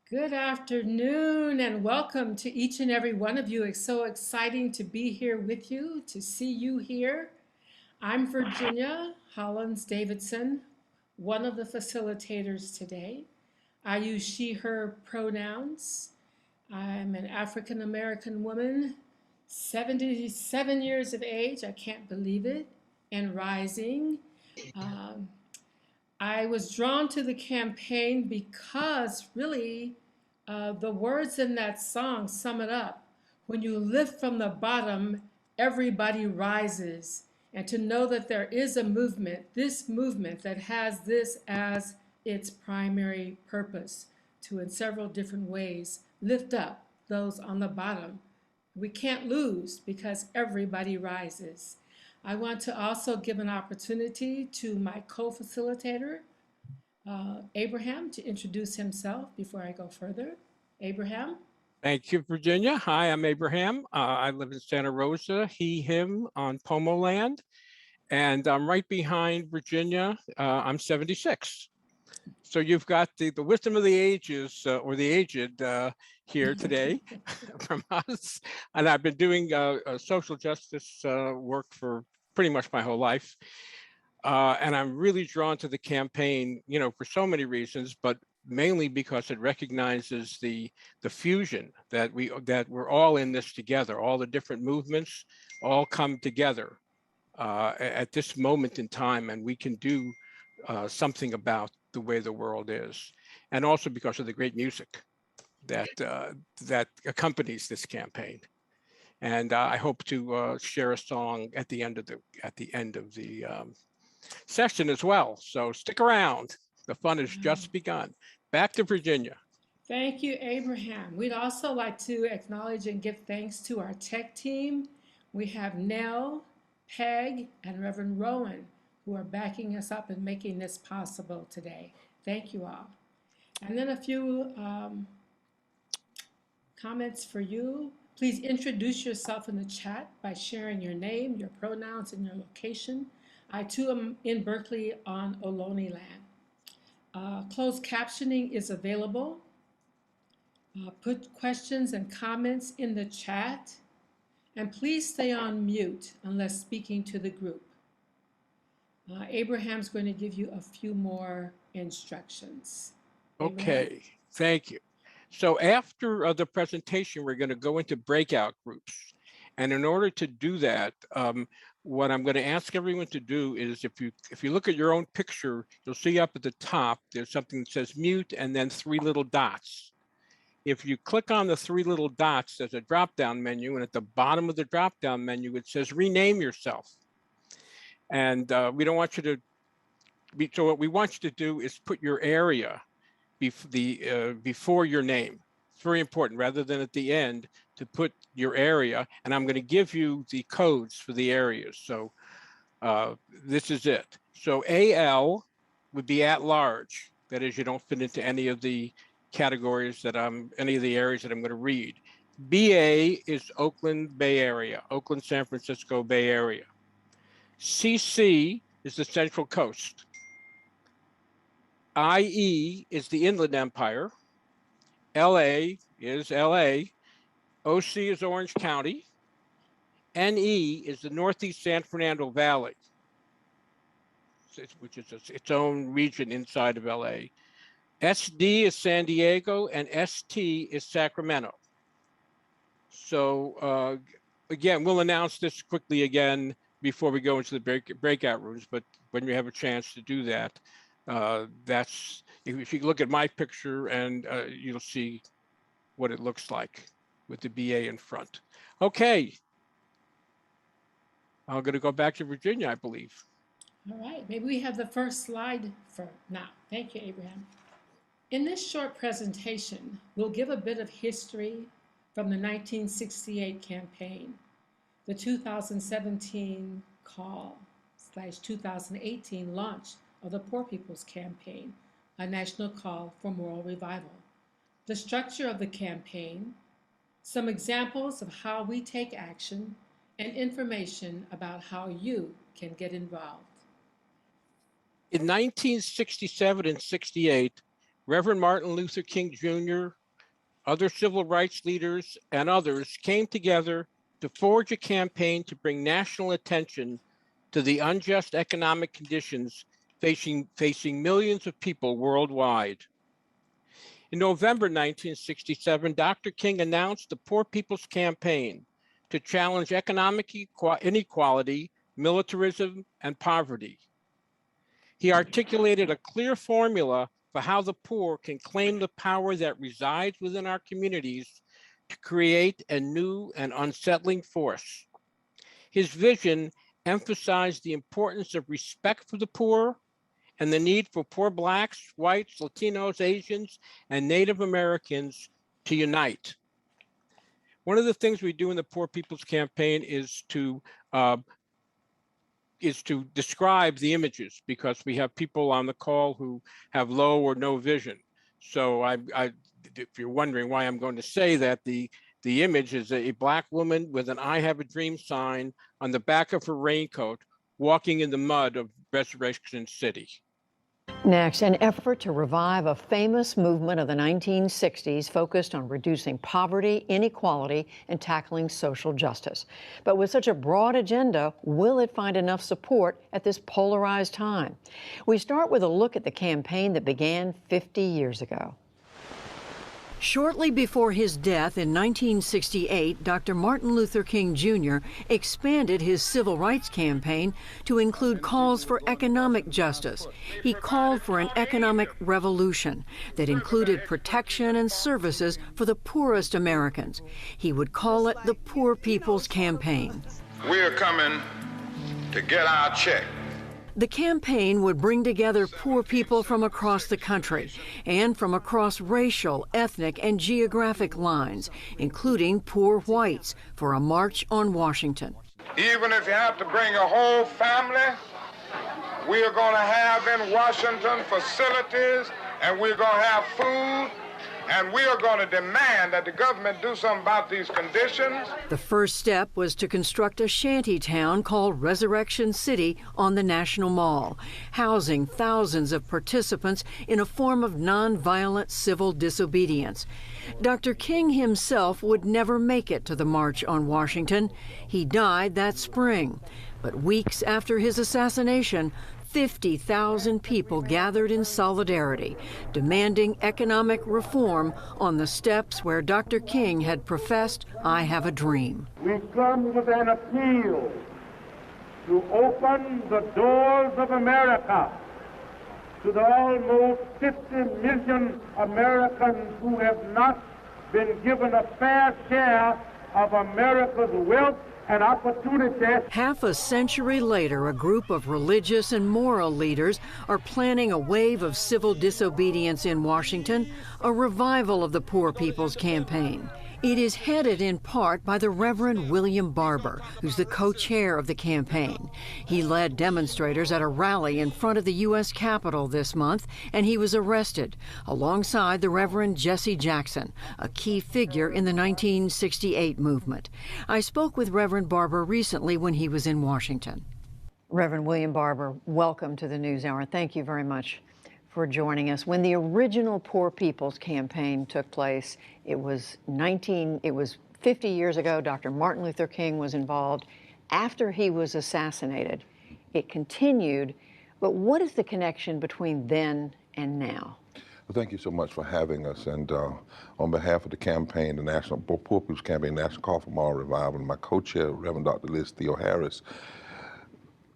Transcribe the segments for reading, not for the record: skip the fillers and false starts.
Good afternoon and welcome to each and every one of you. It's so exciting to be here with you, to see you here. I'm Virginia Hollins-Davidson, one of the facilitators today. I use she, her pronouns. I'm an African American woman, 77 years of age, I can't believe it, and rising. Um, I was drawn to the campaign because really the words in that song sum it up. When you lift from the bottom, everybody rises. And to know that there is a movement, this movement that has this as its primary purpose to, in several different ways, lift up those on the bottom. We can't lose because everybody rises. I want to also give an opportunity to my co-facilitator, Abraham, to introduce himself before I go further. Abraham? Thank you, Virginia. Hi, I'm Abraham. I live in Santa Rosa, he, him on Pomo land, and I'm right behind Virginia. I'm 76. So you've got the wisdom of the ages or the aged here today from us. And I've been doing social justice work for pretty much my whole life. And I'm really drawn to the campaign, for so many reasons, but mainly because it recognizes the fusion that we're all in this together. All the different movements all come together at this moment in time, and we can do something about the way the world is, and also because of the great music that accompanies this campaign. And I hope to share a song at the end of the session as well. So stick around. The fun has just begun. Back to Virginia. Thank you, Abraham. We'd also like to acknowledge and give thanks to our tech team. We have Nell, Peg, and Reverend Rowan who are backing us up and making this possible today. Thank you all. And then a few comments for you. Please introduce yourself in the chat by sharing your name, your pronouns, and your location. I too am in Berkeley on Ohlone land. Closed captioning is available. Put questions and comments in the chat. And please stay on mute unless speaking to the group. Abraham's going to give you a few more instructions. Okay, thank you. So after the presentation, we're going to go into breakout groups. And in order to do that, what I'm going to ask everyone to do is if you look at your own picture, you'll see up at the top, there's something that says mute and then 3 little dots. If you click on the 3 little dots, there's a drop-down menu, and at the bottom of the drop-down menu, it says rename yourself. And we don't want you to so what we want you to do is put your area before your name. It's very important, rather than at the end, to put your area. And I'm going to give you the codes for the areas. So this is it. So AL would be at large. That is, you don't fit into any of the categories any of the areas that I'm going to read. BA is Oakland Bay Area, Oakland, San Francisco Bay Area. CC is the Central Coast. IE is the Inland Empire. LA is LA. OC is Orange County. NE is the Northeast San Fernando Valley, which is its own region inside of LA. SD is San Diego, and ST is Sacramento. So again, we'll announce this quickly again before we go into the breakout rooms, but when you have a chance to do that, that's, if you look at my picture, and you'll see what it looks like with the BA in front. Okay. I'm going to go back to Virginia, I believe. All right, maybe we have the first slide for now. Thank you, Abraham. In this short presentation, we'll give a bit of history from the 1968 campaign, the 2017 call / 2018 launch of the Poor People's Campaign, a national call for moral revival, the structure of the campaign, some examples of how we take action, and information about how you can get involved. In 1967 and 68, Reverend Martin Luther King Jr., other civil rights leaders, and others came together to forge a campaign to bring national attention to the unjust economic conditions facing millions of people worldwide. In November 1967, Dr. King announced the Poor People's Campaign to challenge economic inequality, militarism, and poverty. He articulated a clear formula for how the poor can claim the power that resides within our communities to create a new and unsettling force. His vision emphasized the importance of respect for the poor and the need for poor Blacks, whites, Latinos, Asians, and Native Americans to unite. One of the things we do in the Poor People's Campaign is to describe the images, because we have people on the call who have low or no vision. So if you're wondering why I'm going to say that, the image is a Black woman with an "I Have a Dream" sign on the back of her raincoat, walking in the mud of Resurrection City. Next, an effort to revive a famous movement of the 1960s focused on reducing poverty, inequality, and tackling social justice. But with such a broad agenda, will it find enough support at this polarized time? We start with a look at the campaign that began 50 years ago. Shortly before his death in 1968, Dr. Martin Luther King Jr. expanded his civil rights campaign to include calls for economic justice. He called for an economic revolution that included protection and services for the poorest Americans. He would call it the Poor People's Campaign. We are coming to get our check. The campaign would bring together poor people from across the country and from across racial, ethnic, and geographic lines, including poor whites, for a march on Washington. Even if you have to bring a whole family, we are going to have in Washington facilities, and we're going to have food, and we are going to demand that the government do something about these conditions. The first step was to construct a shanty town called Resurrection City on the National Mall, housing thousands of participants in a form of nonviolent civil disobedience. Dr. King himself would never make it to the March on Washington. He died that spring. But weeks after his assassination, 50,000 people gathered in solidarity, demanding economic reform on the steps where Dr. King had professed, "I have a dream." We come with an appeal to open the doors of America to the almost 50 million Americans who have not been given a fair share of America's wealth and opportunity. Half a century later, a group of religious and moral leaders are planning a wave of civil disobedience in Washington, a revival of the Poor People's Campaign. It is headed in part by the Reverend William Barber, who's the co-chair of the campaign. He led demonstrators at a rally in front of the U.S. Capitol this month, and he was arrested, alongside the Reverend Jesse Jackson, a key figure in the 1968 movement. I spoke with Reverend Barber recently when he was in Washington. Reverend William Barber, welcome to the NewsHour. Thank you very much for joining us. When the original Poor People's Campaign took place, it was 50 years ago. Dr. Martin Luther King was involved. After he was assassinated, it continued. But what is the connection between then and now? Well, thank you so much for having us. And on behalf of the campaign, the National Poor People's Campaign, National Call for Moral Revival, and my co-chair, Reverend Dr. Liz Theo Harris,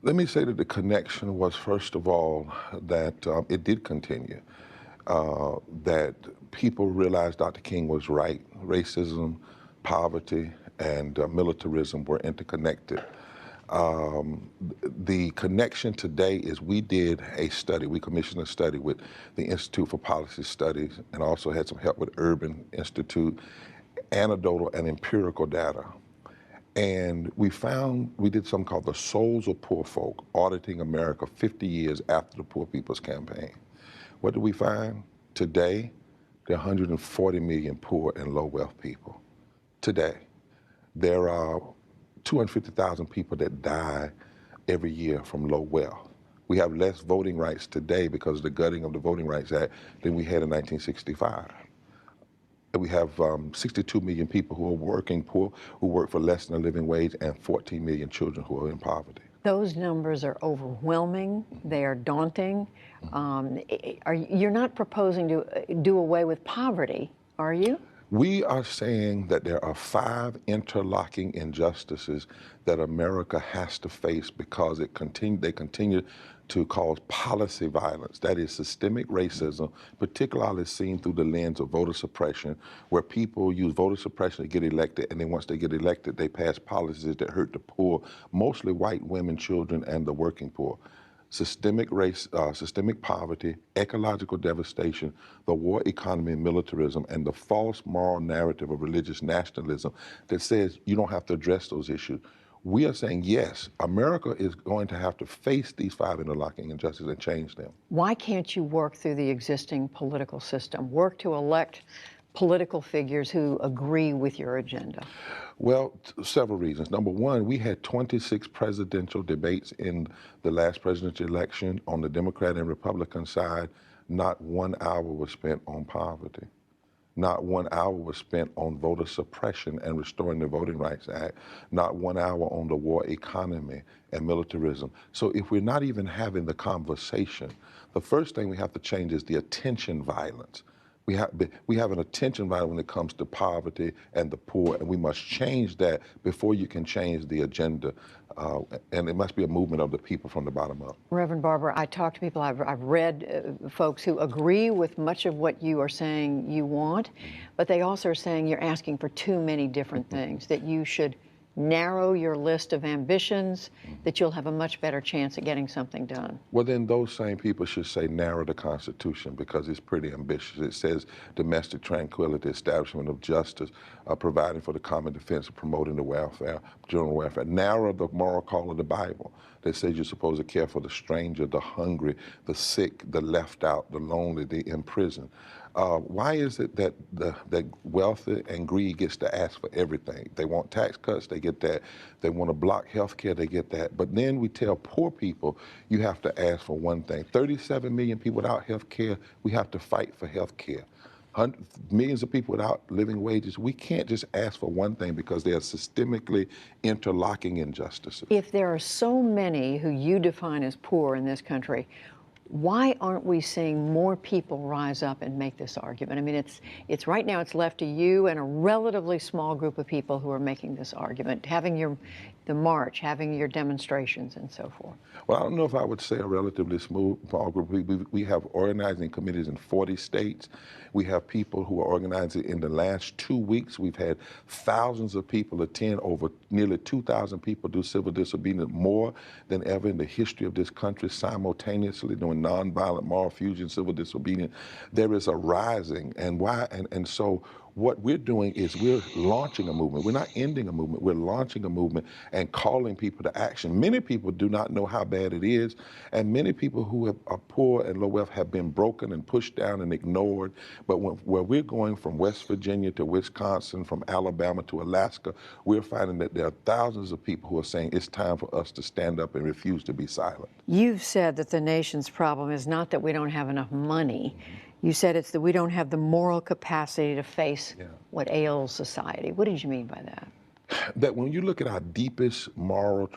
let me say that the connection was, first of all, that it did continue, that people realized Dr. King was right. Racism, poverty, and militarism were interconnected. The connection today is we did a study, we commissioned a study with the Institute for Policy Studies and also had some help with Urban Institute, anecdotal and empirical data. And we did something called the Souls of Poor Folk, auditing America 50 years after the Poor People's Campaign. What did we find? Today, there are 140 million poor and low wealth people. Today, there are 250,000 people that die every year from low wealth. We have less voting rights today because of the gutting of the Voting Rights Act than we had in 1965. We have 62 million people who are working poor, who work for less than a living wage, and 14 million children who are in poverty. Those numbers are overwhelming. They are daunting. You're not proposing to do away with poverty, are you? We are saying that there are 5 interlocking injustices that America has to face because they continue to cause policy violence. That is systemic racism, particularly seen through the lens of voter suppression, where people use voter suppression to get elected, and then once they get elected, they pass policies that hurt the poor, mostly white women, children, and the working poor. Systemic poverty, ecological devastation, the war economy and militarism, and the false moral narrative of religious nationalism that says you don't have to address those issues. We are saying, yes, America is going to have to face these 5 interlocking injustices and change them. Why can't you work through the existing political system, work to elect political figures who agree with your agenda? Well, several reasons. Number one, we had 26 presidential debates in the last presidential election. On the Democrat and Republican side, not 1 hour was spent on poverty. Not 1 hour was spent on voter suppression and restoring the Voting Rights Act. Not 1 hour on the war economy and militarism. So if we're not even having the conversation, the first thing we have to change is the attention violence. We have an attention violence when it comes to poverty and the poor, and we must change that before you can change the agenda. And it must be a movement of the people from the bottom up. Reverend Barber, I talk to people, I've read folks who agree with much of what you are saying you want, but they also are saying you're asking for too many different things, that you should narrow your list of ambitions, that you'll have a much better chance at getting something done. Well, then those same people should say narrow the Constitution because it's pretty ambitious. It says domestic tranquility, establishment of justice, providing for the common defense, promoting the welfare, general welfare. Narrow the moral call of the Bible that says you're supposed to care for the stranger, the hungry, the sick, the left out, the lonely, the imprisoned. Why is it that that wealthy and greed gets to ask for everything? They want tax cuts, they get that. They want to block health care, they get that. But then we tell poor people, you have to ask for one thing. 37 million people without health care, we have to fight for health care. Millions of people without living wages. We can't just ask for one thing because they are systemically interlocking injustices. If there are so many who you define as poor in this country, why aren't we seeing more people rise up and make this argument? I mean, it's right now it's left to you and a relatively small group of people who are making this argument, having the march, having your demonstrations and so forth. Well, I don't know if I would say a relatively small group. We have organizing committees in 40 states. We have people who are organizing. In the last 2 weeks, we've had thousands of people attend, over nearly 2,000 people do civil disobedience, more than ever in the history of this country, simultaneously doing nonviolent moral fusion, civil disobedience. There is a rising, and so what we're doing is we're launching a movement. We're not ending a movement. We're launching a movement and calling people to action. Many people do not know how bad it is, and many people who are poor and low wealth have been broken and pushed down and ignored. But where we're going from West Virginia to Wisconsin, from Alabama to Alaska, we're finding that there are thousands of people who are saying it's time for us to stand up and refuse to be silent. You've said that the nation's problem is not that we don't have enough money. You said it's that we don't have the moral capacity to face what ails society. What did you mean by that? That when you look at our deepest moral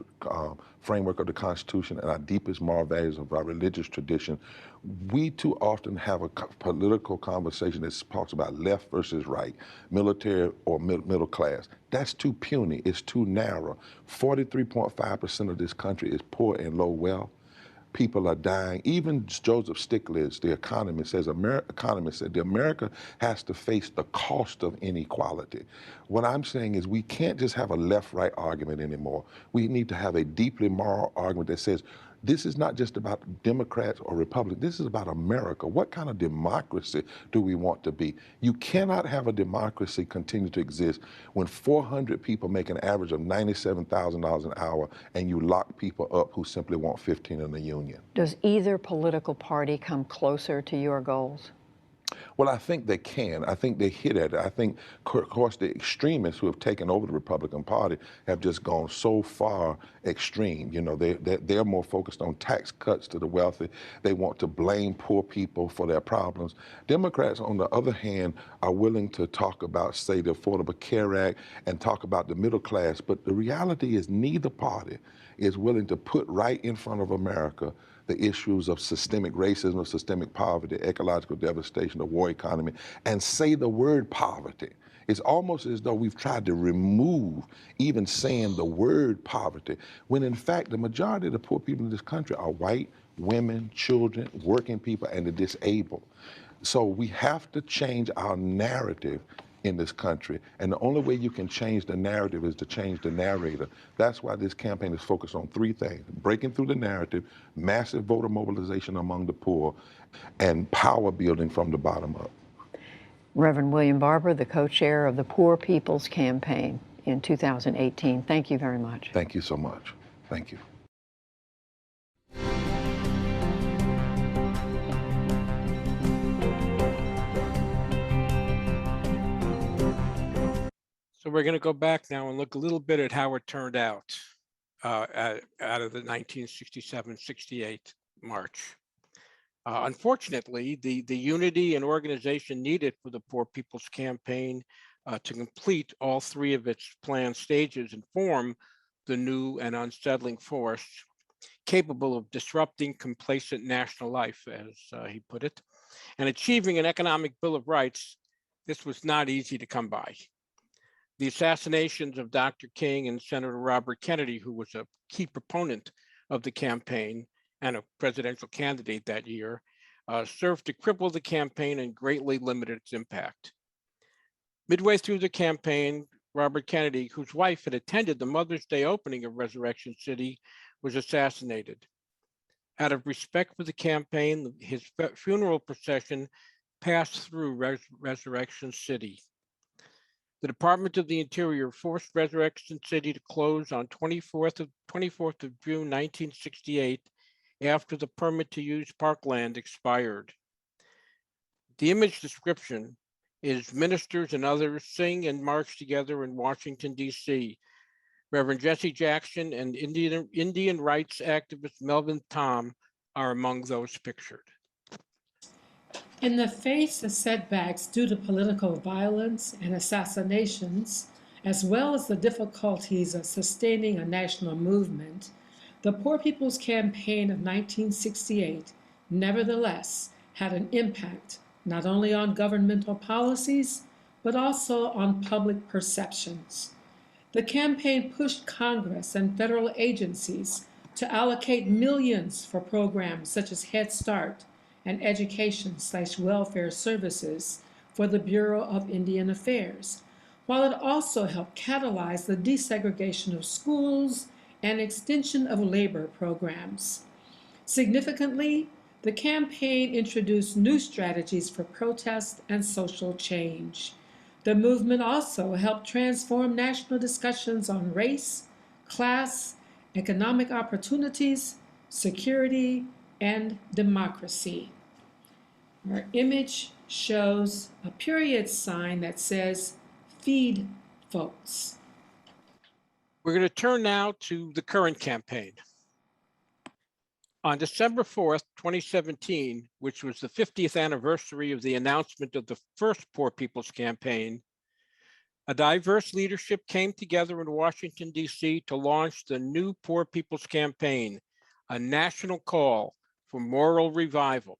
framework of the Constitution and our deepest moral values of our religious tradition, we too often have a political conversation that talks about left versus right, military or middle class. That's too puny. It's too narrow. 43.5% of this country is poor and low wealth. People are dying. Even Joseph Stiglitz, the economist, said the America has to face the cost of inequality. What I'm saying is we can't just have a left-right argument anymore. We need to have a deeply moral argument that says this is not just about Democrats or Republicans. This is about America. What kind of democracy do we want to be? You cannot have a democracy continue to exist when 400 people make an average of $97,000 an hour and you lock people up who simply want 15 in the union. Does either political party come closer to your goals? Well, I think they can. I think they hit at it. I think, of course, the extremists who have taken over the Republican Party have just gone so far extreme. You know, they're more focused on tax cuts to the wealthy. They want to blame poor people for their problems. Democrats, on the other hand, are willing to talk about, say, the Affordable Care Act and talk about the middle class. But the reality is neither party is willing to put right in front of America the issues of systemic racism, of systemic poverty, ecological devastation, the war economy, and say the word poverty. It's almost as though we've tried to remove even saying the word poverty, when in fact the majority of the poor people in this country are white, women, children, working people, and the disabled. So we have to change our narrative in this country. And the only way you can change the narrative is to change the narrator. That's why this campaign is focused on three things: breaking through the narrative, massive voter mobilization among the poor, and power building from the bottom up. Reverend William Barber, the co-chair of the Poor People's Campaign in 2018. Thank you very much. Thank you so much. Thank you. So we're going to go back now and look a little bit at how it turned out out of the 1967-68 march. Unfortunately, the unity and organization needed for the Poor People's Campaign to complete all three of its planned stages and form the new and unsettling force capable of disrupting complacent national life, as he put it, and achieving an economic Bill of Rights, this was not easy to come by. The assassinations of Dr. King and Senator Robert Kennedy, who was a key proponent of the campaign and a presidential candidate that year, served to cripple the campaign and greatly limited its impact. Midway through the campaign, Robert Kennedy, whose wife had attended the Mother's Day opening of Resurrection City, was assassinated. Out of respect for the campaign, his funeral procession passed through Resurrection City. The Department of the Interior forced Resurrection City to close on 24th of June, 1968, after the permit to use parkland expired. The image description is ministers and others sing and march together in Washington, D.C. Reverend Jesse Jackson and Indian rights activist Melvin Tom are among those pictured. In the face of setbacks due to political violence and assassinations, as well as the difficulties of sustaining a national movement, the Poor People's Campaign of 1968 nevertheless had an impact not only on governmental policies, but also on public perceptions. The campaign pushed Congress and federal agencies to allocate millions for programs such as Head Start and education/welfare services for the Bureau of Indian Affairs, while it also helped catalyze the desegregation of schools and extension of labor programs. Significantly, the campaign introduced new strategies for protest and social change. The movement also helped transform national discussions on race, class, economic opportunities, security, and democracy. Our image shows a period sign that says, "Feed folks." We're going to turn now to the current campaign. On December 4th, 2017, which was the 50th anniversary of the announcement of the first Poor People's Campaign, a diverse leadership came together in Washington, D.C. to launch the new Poor People's Campaign, a national call for moral revival.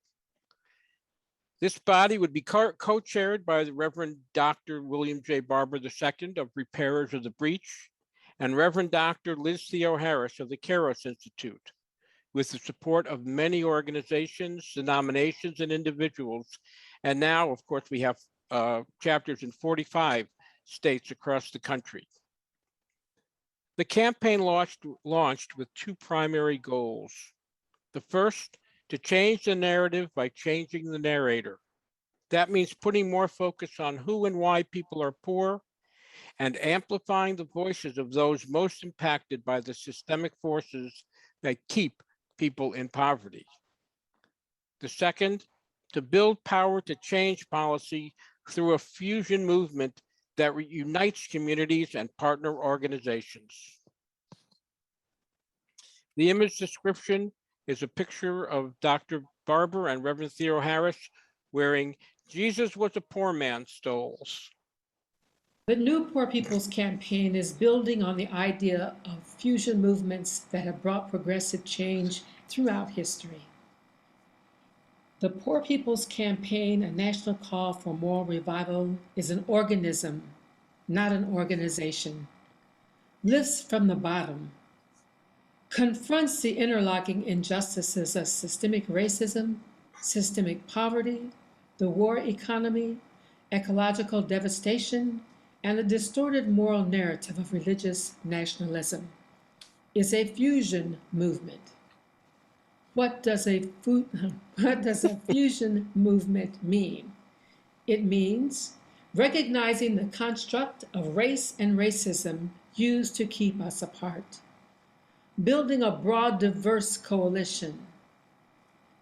This body would be co-chaired by the Reverend Dr. William J. Barber II of Repairers of the Breach and Reverend Dr. Liz Theo Harris of the Kairos Institute, with the support of many organizations, denominations, and individuals. And now, of course, we have chapters in 45 states across the country. The campaign launched with two primary goals. The first, to change the narrative by changing the narrator. That means putting more focus on who and why people are poor and amplifying the voices of those most impacted by the systemic forces that keep people in poverty. The second, to build power to change policy through a fusion movement that unites communities and partner organizations. The image description is a picture of Dr. Barber and Reverend Theo Harris wearing "Jesus was a poor man" stoles. The New Poor People's Campaign is building on the idea of fusion movements that have brought progressive change throughout history. The Poor People's Campaign, a national call for moral revival, is an organism, not an organization. Lifts from the bottom, confronts the interlocking injustices of systemic racism, systemic poverty, the war economy, ecological devastation, and the distorted moral narrative of religious nationalism. Is a fusion movement. What does a fusion movement mean? It means recognizing the construct of race and racism used to keep us apart, building a broad, diverse coalition,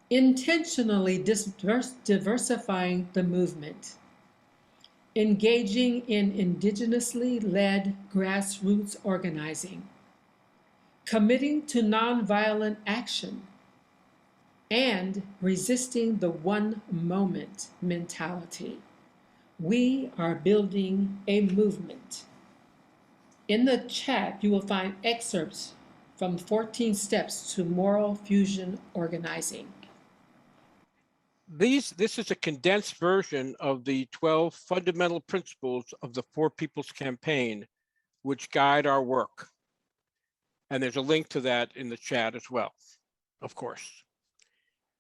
intentionally diversifying the movement, engaging in indigenously led grassroots organizing, committing to nonviolent action, and resisting the one moment mentality. We are building a movement. In the chat, you will find excerpts from 14 Steps to Moral Fusion Organizing. This is a condensed version of the 12 fundamental principles of the Poor People's Campaign, which guide our work. And there's a link to that in the chat as well, of course.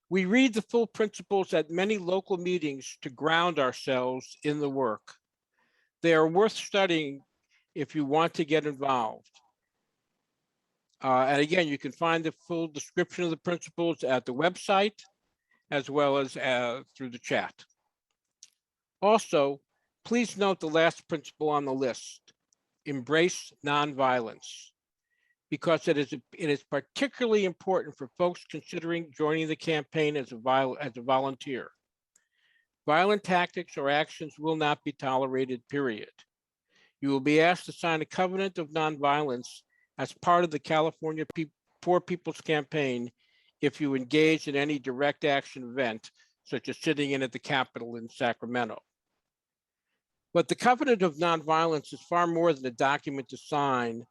We read the full principles at many local meetings to ground ourselves in the work. They are worth studying if you want to get involved. And again, you can find the full description of the principles at the website, as well as through the chat. Also, please note the last principle on the list, embrace nonviolence, because it is particularly important for folks considering joining the campaign as a volunteer. Violent tactics or actions will not be tolerated, period. You will be asked to sign a covenant of nonviolence as part of the California Poor People's Campaign if you engage in any direct action event, such as sitting in at the Capitol in Sacramento. But the covenant of nonviolence is far more than a document to sign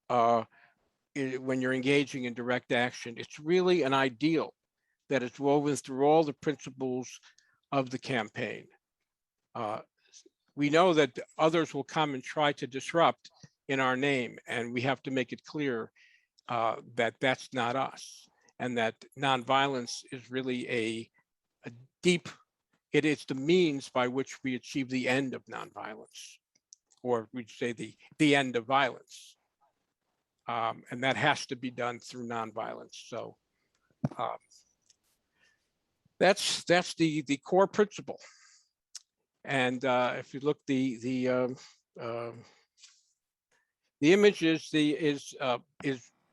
when you're engaging in direct action. It's really an ideal that is woven through all the principles of the campaign. We know that others will come and try to disrupt in our name, and we have to make it clear that that's not us, and that nonviolence is really a deep, it is the means by which we achieve the end of nonviolence, or we'd say the end of violence. And that has to be done through nonviolence. So that's the core principle. And if you look, the image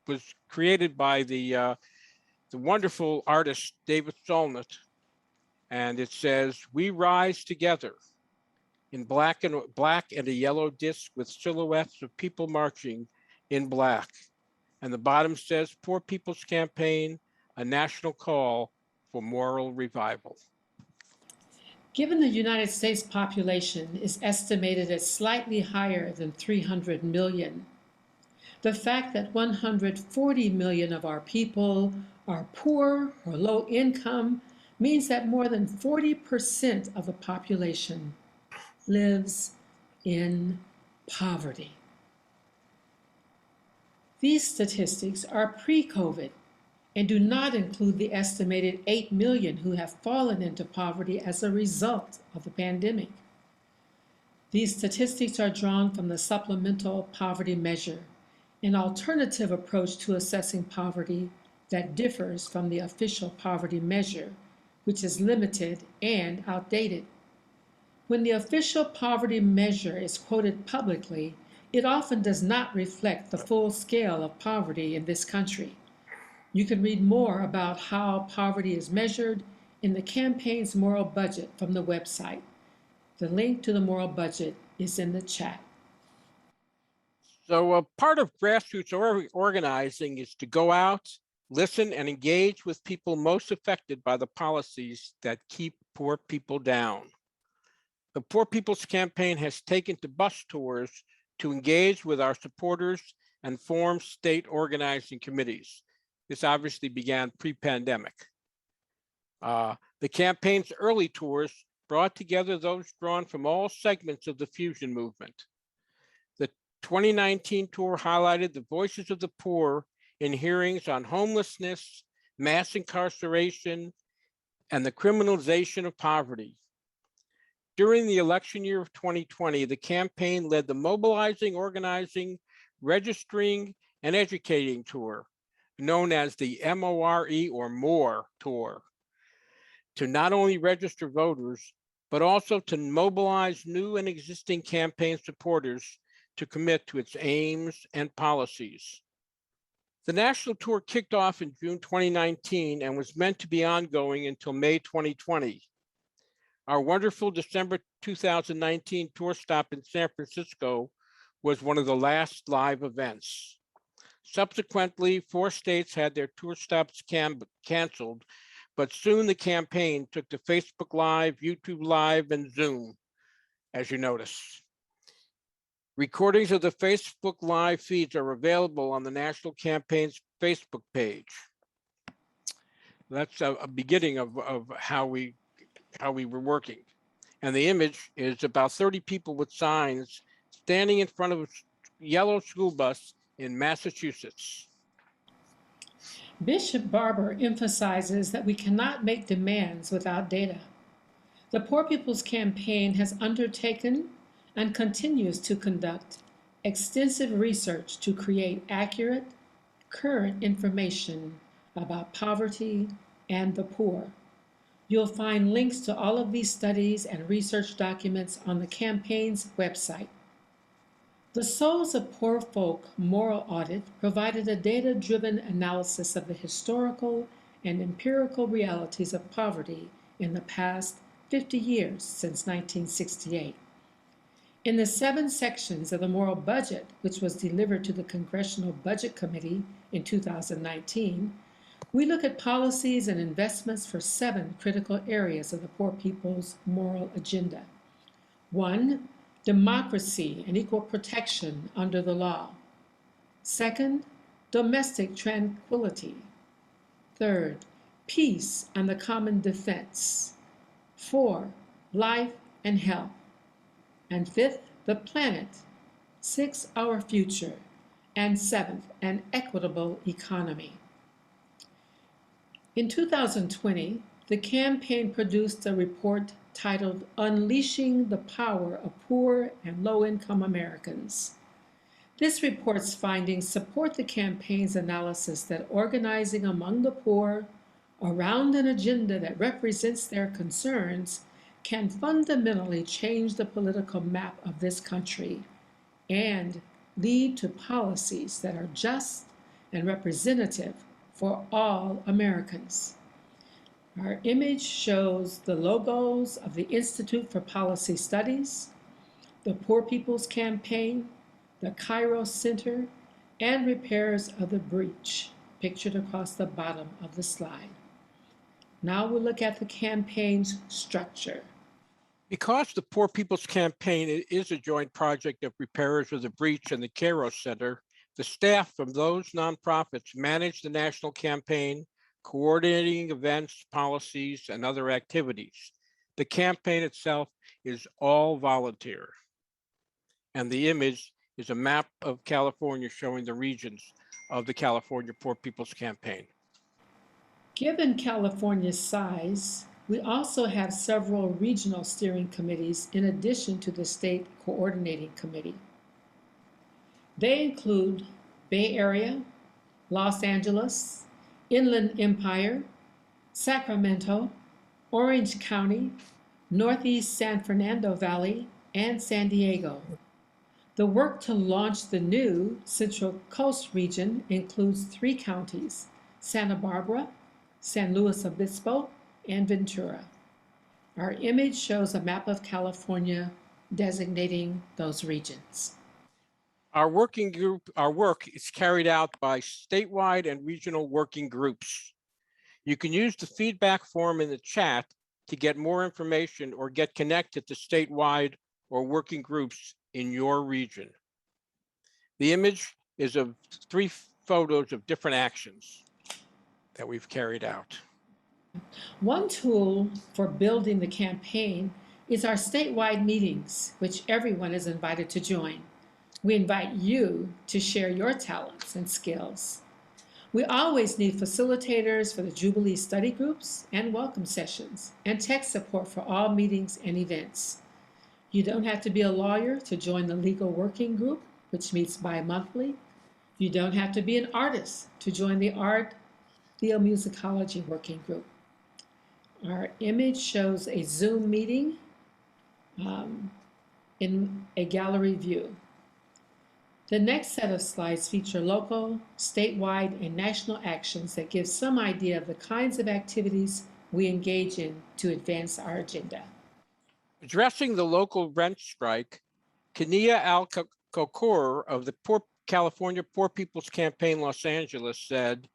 was created by the wonderful artist David Solnit, and it says, "We rise together," in black and a yellow disc with silhouettes of people marching in black. And the bottom says, "Poor People's Campaign, a national call for moral revival." Given the United States population is estimated at slightly higher than 300 million, the fact that 140 million of our people are poor or low income means that more than 40% of the population lives in poverty. These statistics are pre-COVID and do not include the estimated 8 million who have fallen into poverty as a result of the pandemic. These statistics are drawn from the Supplemental Poverty Measure, an alternative approach to assessing poverty that differs from the official poverty measure, which is limited and outdated. When the official poverty measure is quoted publicly, it often does not reflect the full scale of poverty in this country. You can read more about how poverty is measured in the campaign's moral budget from the website. The link to the moral budget is in the chat. So a part of grassroots organizing is to go out, listen, and engage with people most affected by the policies that keep poor people down. The Poor People's Campaign has taken to bus tours to engage with our supporters and form state organizing committees. This obviously began pre-pandemic. The campaign's early tours brought together those drawn from all segments of the fusion movement. The 2019 tour highlighted the voices of the poor in hearings on homelessness, mass incarceration, and the criminalization of poverty. During the election year of 2020, the campaign led the mobilizing, organizing, registering, and educating tour, known as the MORE or MORE tour, to not only register voters, but also to mobilize new and existing campaign supporters to commit to its aims and policies. The national tour kicked off in June 2019 and was meant to be ongoing until May 2020. Our wonderful December 2019 tour stop in San Francisco was one of the last live events. Subsequently, 4 states had their tour stops canceled, but soon the campaign took to Facebook Live, YouTube Live, and Zoom, as you notice. Recordings of the Facebook Live feeds are available on the National Campaign's Facebook page. That's a beginning of how we were working. And the image is about 30 people with signs standing in front of a yellow school bus in Massachusetts. Bishop Barber emphasizes that we cannot make demands without data. The Poor People's Campaign has undertaken and continues to conduct extensive research to create accurate, current information about poverty and the poor. You'll find links to all of these studies and research documents on the campaign's website. The Souls of Poor Folk Moral Audit provided a data-driven analysis of the historical and empirical realities of poverty in the past 50 years since 1968. In the 7 sections of the moral budget, which was delivered to the Congressional Budget Committee in 2019, we look at policies and investments for 7 critical areas of the poor people's moral agenda. 1, democracy and equal protection under the law. 2nd, domestic tranquility. 3rd, peace and the common defense. 4, life and health. And 5th, the planet. 6, our future. And 7th, an equitable economy. In 2020, the campaign produced a report titled Unleashing the Power of Poor and Low-Income Americans. This report's findings support the campaign's analysis that organizing among the poor around an agenda that represents their concerns can fundamentally change the political map of this country and lead to policies that are just and representative for all Americans. Our image shows the logos of the Institute for Policy Studies, the Poor People's Campaign, the Kairos Center, and Repairs of the Breach, pictured across the bottom of the slide. Now we'll look at the campaign's structure. Because the Poor People's Campaign is a joint project of Repairers of the Breach and the Kairos Center, the staff from those nonprofits manage the national campaign, coordinating events, policies, and other activities. The campaign itself is all volunteer. And the image is a map of California showing the regions of the California Poor People's Campaign. Given California's size, we also have several regional steering committees in addition to the state coordinating committee. They include Bay Area, Los Angeles, Inland Empire, Sacramento, Orange County, Northeast San Fernando Valley, and San Diego. The work to launch the new Central Coast region includes 3 counties, Santa Barbara, San Luis Obispo, and Ventura. Our image shows a map of California designating those regions. Our work is carried out by statewide and regional working groups. You can use the feedback form in the chat to get more information or get connected to statewide or working groups in your region. The image is of 3 photos of different actions that we've carried out. One tool for building the campaign is our statewide meetings, which everyone is invited to join. We invite you to share your talents and skills. We always need facilitators for the Jubilee study groups and welcome sessions, and tech support for all meetings and events. You don't have to be a lawyer to join the legal working group, which meets bi-monthly. You don't have to be an artist to join the art theomusicology working group. Our image shows a Zoom meeting in a gallery view. The next set of slides feature local, statewide, and national actions that give some idea of the kinds of activities we engage in to advance our agenda. Addressing the local rent strike, Kania Al-Kokor of the California Poor People's Campaign Los Angeles said,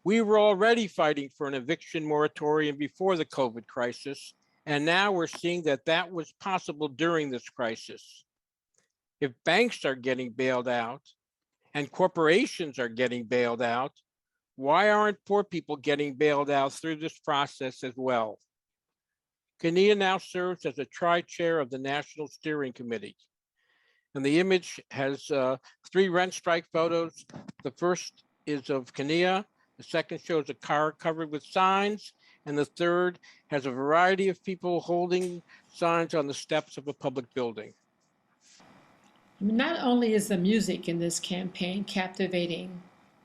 "We were already fighting for an eviction moratorium before the COVID crisis, and now we're seeing that that was possible during this crisis. If banks are getting bailed out and corporations are getting bailed out, why aren't poor people getting bailed out through this process as well?" Kania now serves as a tri-chair of the National Steering Committee. And the image has 3 rent strike photos. The first is of Kania, the second shows a car covered with signs, and the third has a variety of people holding signs on the steps of a public building. Not only is the music in this campaign captivating,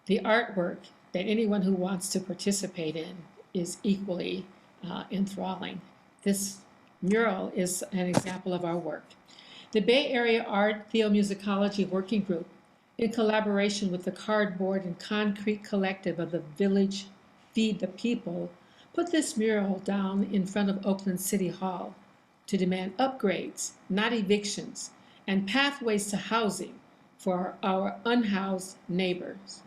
the artwork that anyone who wants to participate in is equally enthralling. This mural is an example of our work. The Bay Area Art Theomusicology Working Group, in collaboration with the Cardboard and Concrete Collective of the Village Feed the People, put this mural down in front of Oakland City Hall to demand upgrades, not evictions, and pathways to housing for our unhoused neighbors.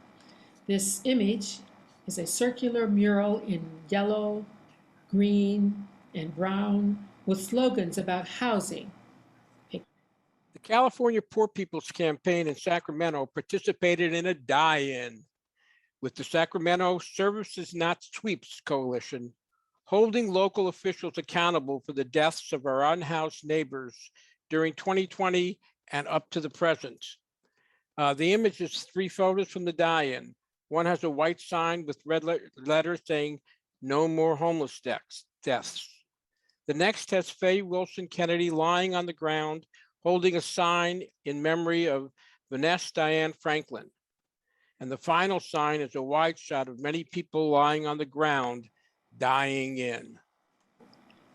This image is a circular mural in yellow, green, and brown with slogans about housing. The California Poor People's Campaign in Sacramento participated in a die-in with the Sacramento Services Not Sweeps Coalition, holding local officials accountable for the deaths of our unhoused neighbors during 2020 and up to the present. The image is 3 photos from the die-in. One has a white sign with red letters saying, "No more homeless deaths." The next has Faye Wilson Kennedy lying on the ground, holding a sign in memory of Vanessa Diane Franklin. And the final sign is a wide shot of many people lying on the ground, dying in.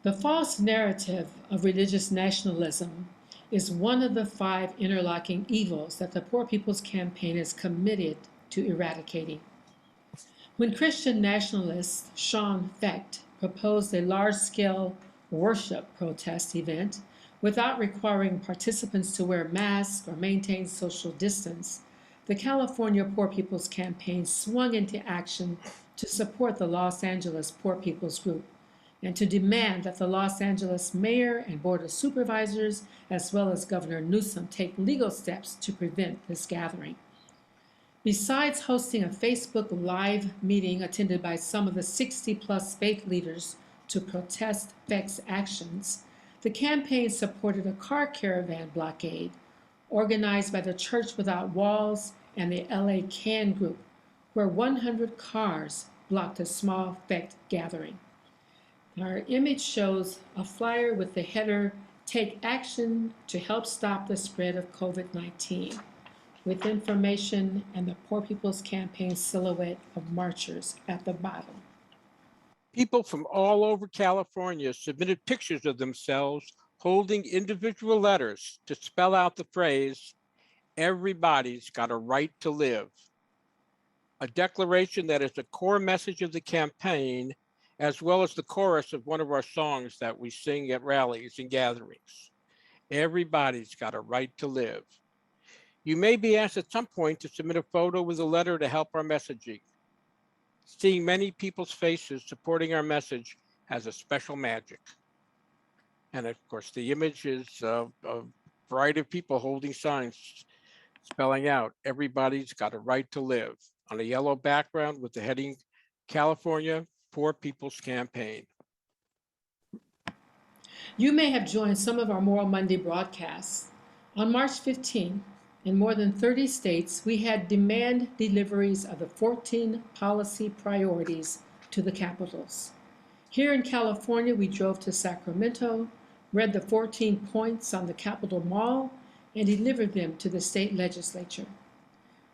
The false narrative of religious nationalism is one of the 5 interlocking evils that the Poor People's Campaign is committed to eradicating. When Christian nationalist Sean Fecht proposed a large-scale worship protest event without requiring participants to wear masks or maintain social distance, the California Poor People's Campaign swung into action to support the Los Angeles Poor People's Group and to demand that the Los Angeles Mayor and Board of Supervisors, as well as Governor Newsom, take legal steps to prevent this gathering. Besides hosting a Facebook Live meeting attended by some of the 60-plus faith leaders to protest Fecht's actions, the campaign supported a car caravan blockade organized by the Church Without Walls and the LA Can Group, where 100 cars blocked a small Fecht gathering. Our image shows a flyer with the header, "Take action to help stop the spread of COVID-19," with information and the Poor People's Campaign silhouette of marchers at the bottom. People from all over California submitted pictures of themselves holding individual letters to spell out the phrase, "Everybody's got a right to live," a declaration that is the core message of the campaign as well as the chorus of one of our songs that we sing at rallies and gatherings. Everybody's got a right to live. You may be asked at some point to submit a photo with a letter to help our messaging. Seeing many people's faces supporting our message has a special magic. And of course, the image is a variety of people holding signs spelling out, everybody's got a right to live, on a yellow background with the heading, California Poor People's Campaign. You may have joined some of our Moral Monday broadcasts. On March 15, in more than 30 states, we had demand deliveries of the 14 policy priorities to the capitals. Here in California, we drove to Sacramento, read the 14 points on the Capitol Mall, and delivered them to the state legislature.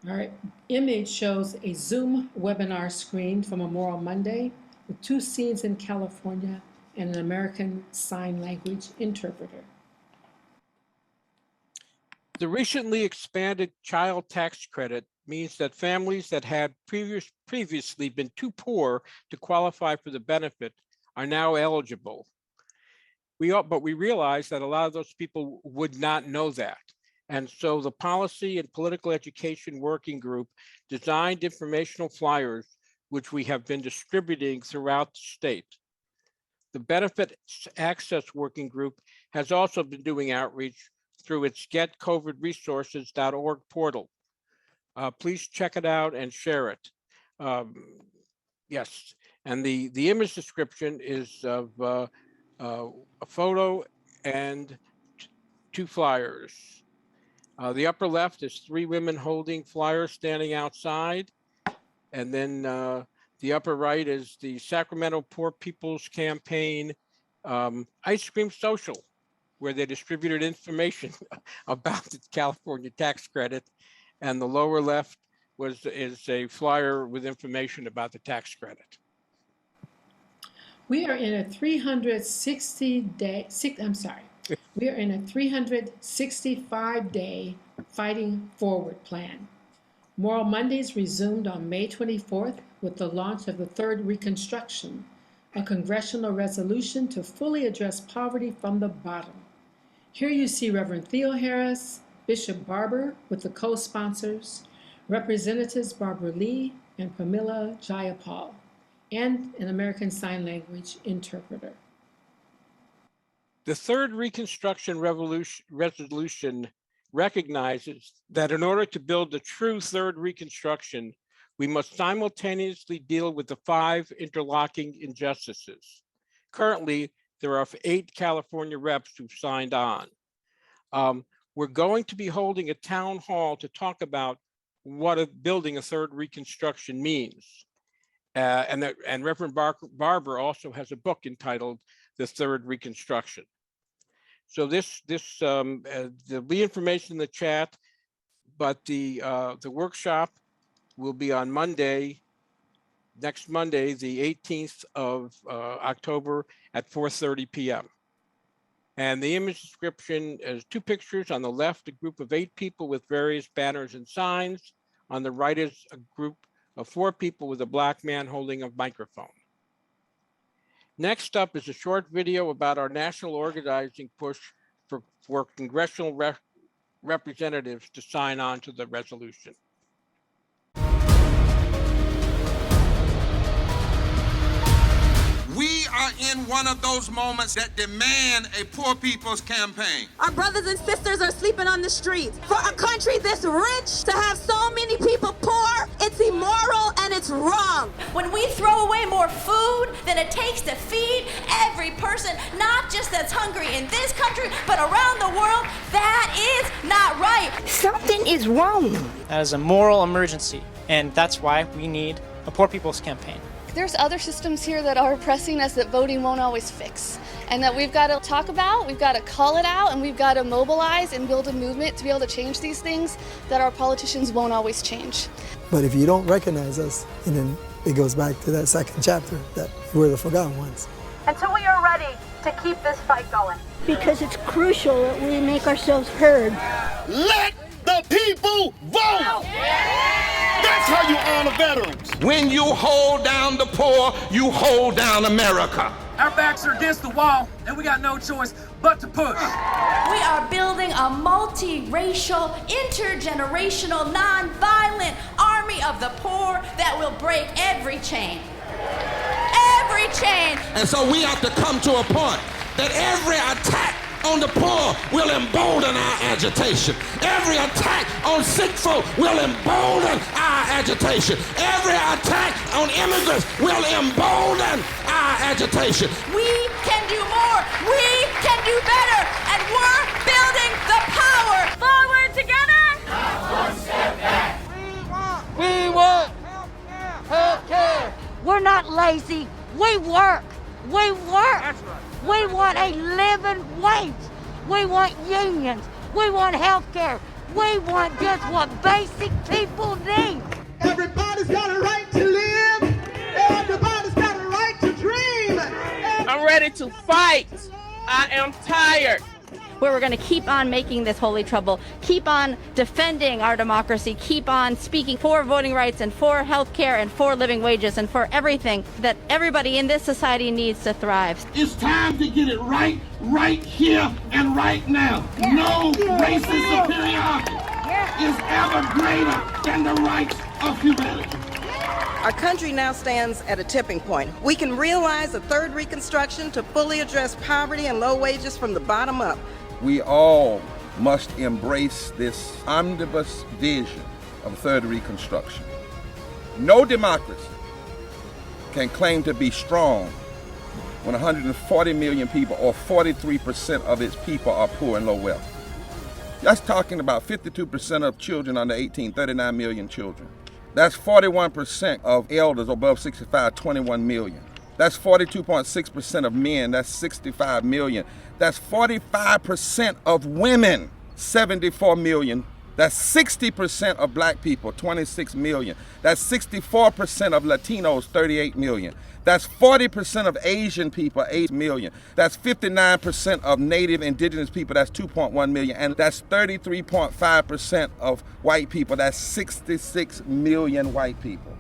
Our image shows a Zoom webinar screen from a Moral Monday with 2 scenes in California and an American Sign Language interpreter. The recently expanded child tax credit means that families that had previously been too poor to qualify for the benefit are now eligible. But we realize that a lot of those people would not know that. And so the Policy and Political Education Working Group designed informational flyers, which we have been distributing throughout the state. The Benefit Access Working Group has also been doing outreach through its getcovidresources.org portal. Please check it out and share it. Yes, and the image description is of a photo and 2 flyers. The upper left is 3 women holding flyers standing outside. And then the upper right is the Sacramento Poor People's Campaign Ice Cream Social, where they distributed information about the California tax credit. And the lower left is a flyer with information about the tax credit. We are in a 365-day Fighting Forward plan. Moral Mondays resumed on May 24th with the launch of the third Reconstruction, a congressional resolution to fully address poverty from the bottom. Here you see Reverend Theo Harris, Bishop Barber with the co-sponsors, Representatives Barbara Lee and Pramila Jayapal, and an American Sign Language interpreter. The third Reconstruction resolution recognizes that in order to build the true third Reconstruction, we must simultaneously deal with the 5 interlocking injustices. Currently, there are 8 California reps who've signed on. We're going to be holding a town hall to talk about what building a third Reconstruction means. And Reverend Barber also has a book entitled The Third Reconstruction. So there'll be information in the chat, but the workshop will be on Monday, next Monday, the 18th of October at 4:30 p.m. And the image description is 2 pictures. On the left, a group of 8 people with various banners and signs. On the right is a group of 4 people with a black man holding a microphone. Next up is a short video about our national organizing push for congressional representatives to sign on to the resolution. We are in one of those moments that demand a poor people's campaign. Our brothers and sisters are sleeping on the streets. For a country this rich to have so many people poor, it's immoral and it's wrong. When we throw away more food than it takes to feed every person, not just that's hungry in this country, but around the world, that is not right. Something is wrong. That is a moral emergency, and that's why we need a poor people's campaign. There's other systems here that are oppressing us that voting won't always fix, and that we've got to talk about, we've got to call it out, and we've got to mobilize and build a movement to be able to change these things that our politicians won't always change. But if you don't recognize us, and then it goes back to that second chapter, that we're the forgotten ones. Until we are ready to keep this fight going. Because it's crucial that we make ourselves heard. Let the people vote! That's how you honor veterans. When you hold down the poor, you hold down America. Our backs are against the wall, and we got no choice but to push. We are building a multiracial, intergenerational, nonviolent army of the poor that will break every chain. Every chain. And so we have to come to a point that every attack on the poor will embolden our agitation. Every attack on sick folk will embolden our agitation. Every attack on immigrants will embolden our agitation. We can do more. We can do better. And we're building the power. Forward together. Not one step back. We want health care. We're not lazy. We work. We work. That's right. We want a living wage. We want unions. We want health care. We want just what basic people need. Everybody's got a right to live. Everybody's got a right to dream. I'm ready to fight. I am tired. Where we're going to keep on making this holy trouble, keep on defending our democracy, keep on speaking for voting rights and for health care and for living wages and for everything that everybody in this society needs to thrive. It's time to get it right here and right now. Yeah. No Yeah. racist superiority is ever greater than the rights of humanity. Our country now stands at a tipping point. We can realize a third Reconstruction to fully address poverty and low wages from the bottom up. We all must embrace this omnibus vision of third Reconstruction. No democracy can claim to be strong when 140 million people, or 43% of its people, are poor and low wealth. That's talking about 52% of children under 18, 39 million children. That's 41% of elders above 65, 21 million. That's 42.6% of men, that's 65 million. That's 45% of women, 74 million. That's 60% of black people, 26 million. That's 64% of Latinos, 38 million. That's 40% of Asian people, 8 million. That's 59% of Native Indigenous people, that's 2.1 million. And that's 33.5% of white people, that's 66 million white people.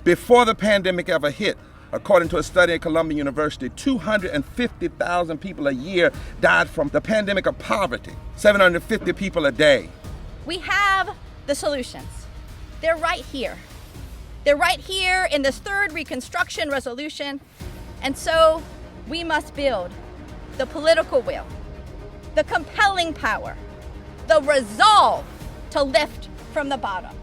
Before the pandemic ever hit, according to a study at Columbia University, 250,000 people a year died from the pandemic of poverty, 750 people a day. We have the solutions. They're right here. They're right here in this third Reconstruction resolution. And so we must build the political will, the compelling power, the resolve to lift from the bottom.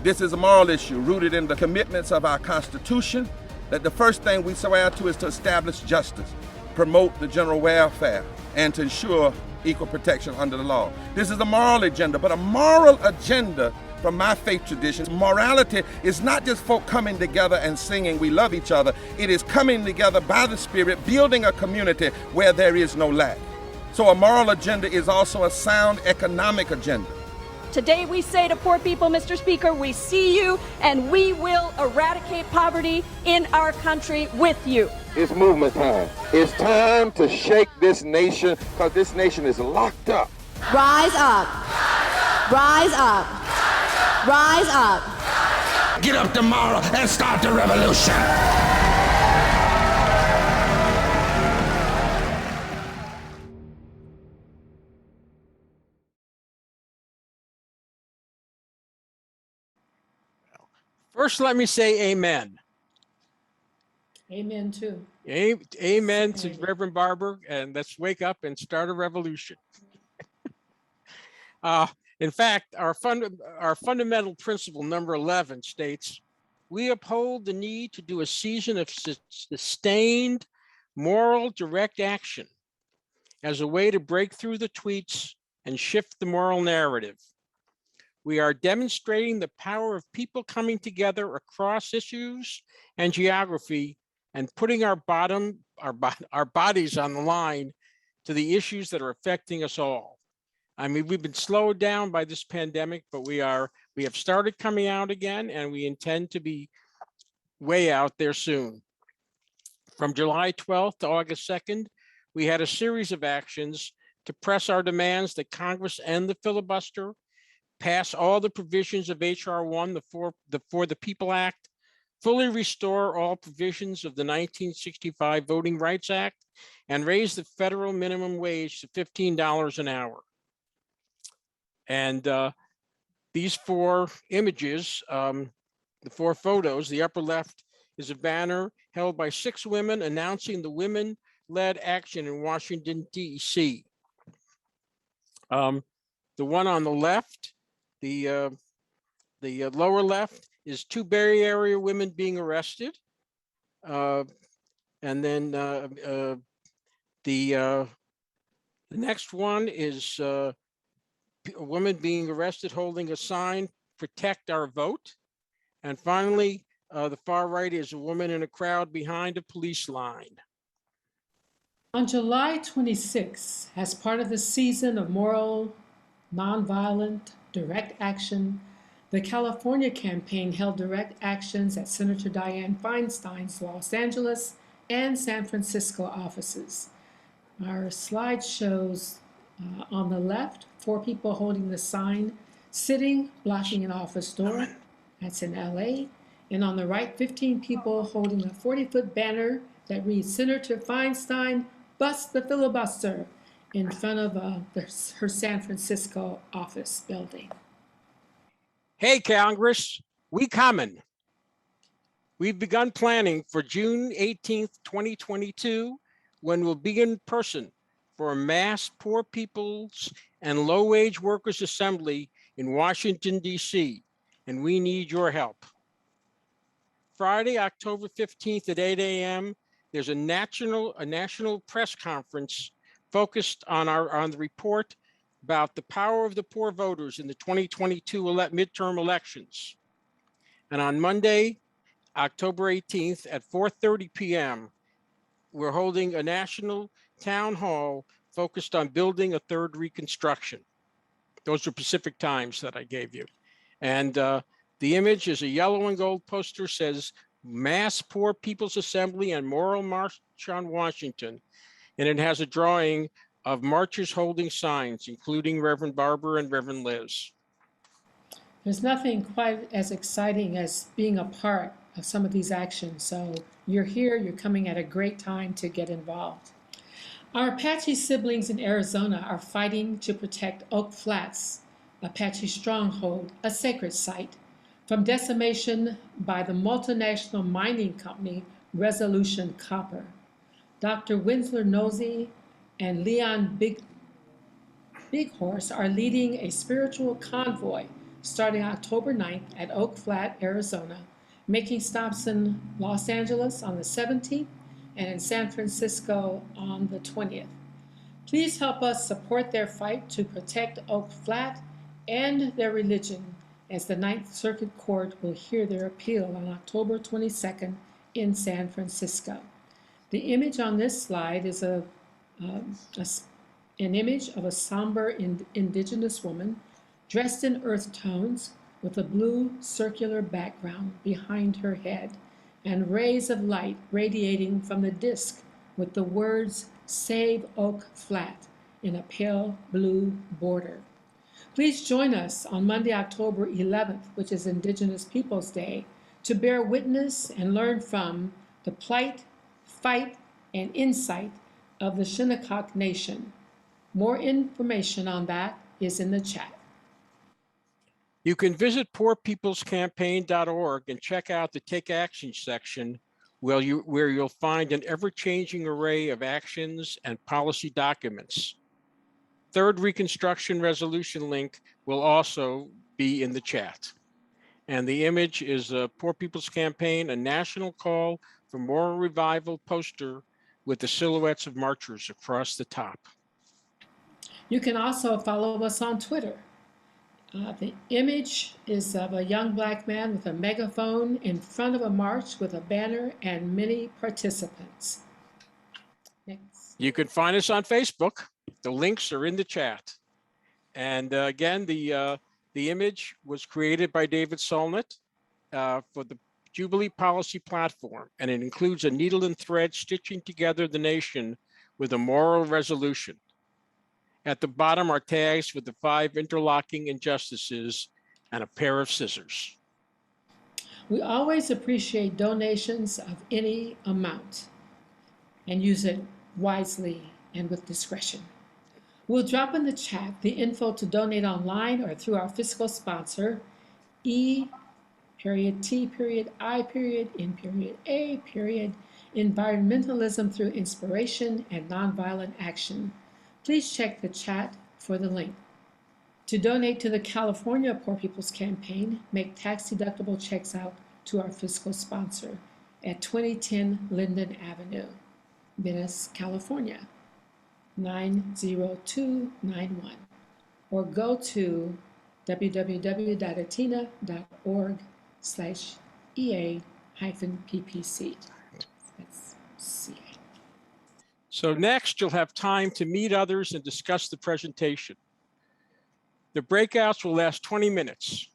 This is a moral issue rooted in the commitments of our Constitution, that the first thing we swear to is to establish justice, promote the general welfare, and to ensure equal protection under the law. This is a moral agenda, but a moral agenda from my faith tradition. Morality is not just folk coming together and singing we love each other. It is coming together by the Spirit, building a community where there is no lack. So a moral agenda is also a sound economic agenda. Today we say to poor people, Mr. Speaker, we see you and we will eradicate poverty in our country with you. It's movement time. It's time to shake this nation, because this nation is locked up. Rise up. Rise up. Rise up. Get up tomorrow and start the revolution. First, let me say amen. Amen too. Amen to Reverend Barber, and let's wake up and start a revolution. In fact, our fundamental principle, number 11, states, we uphold the need to do a season of sustained moral direct action as a way to break through the tweets and shift the moral narrative. We are demonstrating the power of people coming together across issues and geography and putting our bodies on the line to the issues that are affecting us all. I mean, we've been slowed down by this pandemic, but we have started coming out again, and we intend to be way out there soon. From July 12th to August 2nd, we had a series of actions to press our demands that Congress end the filibuster, pass all the provisions of H.R. 1, the For the People Act, fully restore all provisions of the 1965 Voting Rights Act, and raise the federal minimum wage to $15 an hour. And these four images, the four photos, the upper left is a banner held by 6 women announcing the women-led action in Washington, D.C. The one on the left, the lower left, is 2 Bay Area women being arrested. And then the next one is a woman being arrested holding a sign, "Protect Our Vote." And finally, the far right is a woman in a crowd behind a police line. On July 26, as part of the season of moral, nonviolent, direct action, the California campaign held direct actions at Senator Dianne Feinstein's Los Angeles and San Francisco offices. Our slide shows on the left, 4 people holding the sign, sitting, blocking an office door. That's in LA. And on the right, 15 people holding a 40-foot banner that reads, "Senator Feinstein, bust the filibuster," in front of her San Francisco office building. Hey, Congress, we coming. We've begun planning for June 18th, 2022, when we'll be in person for a mass poor people's and low-wage workers assembly in Washington, D.C., and we need your help. Friday, October 15th at 8 a.m., there's a national press conference focused on the report about the power of the poor voters in the 2022 midterm elections. And on Monday, October 18th at 4:30 p.m., we're holding a national town hall focused on building a third Reconstruction. Those are Pacific times that I gave you. And the image is a yellow and gold poster, says Mass Poor People's Assembly and Moral March on Washington. And it has a drawing of marchers holding signs, including Reverend Barber and Reverend Liz. There's nothing quite as exciting as being a part of some of these actions. So you're here, you're coming at a great time to get involved. Our Apache siblings in Arizona are fighting to protect Oak Flats, Apache Stronghold, a sacred site, from decimation by the multinational mining company Resolution Copper. Dr. Winsler Nosey and Leon Bighorse are leading a spiritual convoy starting October 9th at Oak Flat, Arizona, making stops in Los Angeles on the 17th and in San Francisco on the 20th. Please help us support their fight to protect Oak Flat and their religion, as the Ninth Circuit Court will hear their appeal on October 22nd in San Francisco. The image on this slide is an image of a somber indigenous woman dressed in earth tones with a blue circular background behind her head and rays of light radiating from the disc with the words "Save Oak Flat" in a pale blue border. Please join us on Monday, October 11th, which is Indigenous Peoples Day, to bear witness and learn from the plight, fight, and insight of the Shinnecock Nation. More information on that is in the chat. You can visit poorpeoplescampaign.org and check out the Take Action section where you'll find an ever-changing array of actions and policy documents. Third Reconstruction resolution link will also be in the chat. And the image is a Poor People's Campaign, a national call for moral revival poster with the silhouettes of marchers across the top. You can also follow us on Twitter. The image is of a young Black man with a megaphone in front of a march with a banner and many participants. Next. You can find us on Facebook. The links are in the chat. And again, the image was created by David Solnit for the Jubilee Policy Platform, and it includes a needle and thread stitching together the nation with a moral resolution. At the bottom are tags with the 5 interlocking injustices and a pair of scissors. We always appreciate donations of any amount and use it wisely and with discretion. We'll drop in the chat the info to donate online or through our fiscal sponsor, E.T.I.N.A. Environmentalism through Inspiration and Nonviolent Action. Please check the chat for the link. To donate to the California Poor People's Campaign, make tax-deductible checks out to our fiscal sponsor at 2010 Linden Avenue, Venice, California, 90291, or go to www.atina.org/EA-PPC. That's CA. So next, you'll have time to meet others and discuss the presentation. The breakouts will last 20 minutes.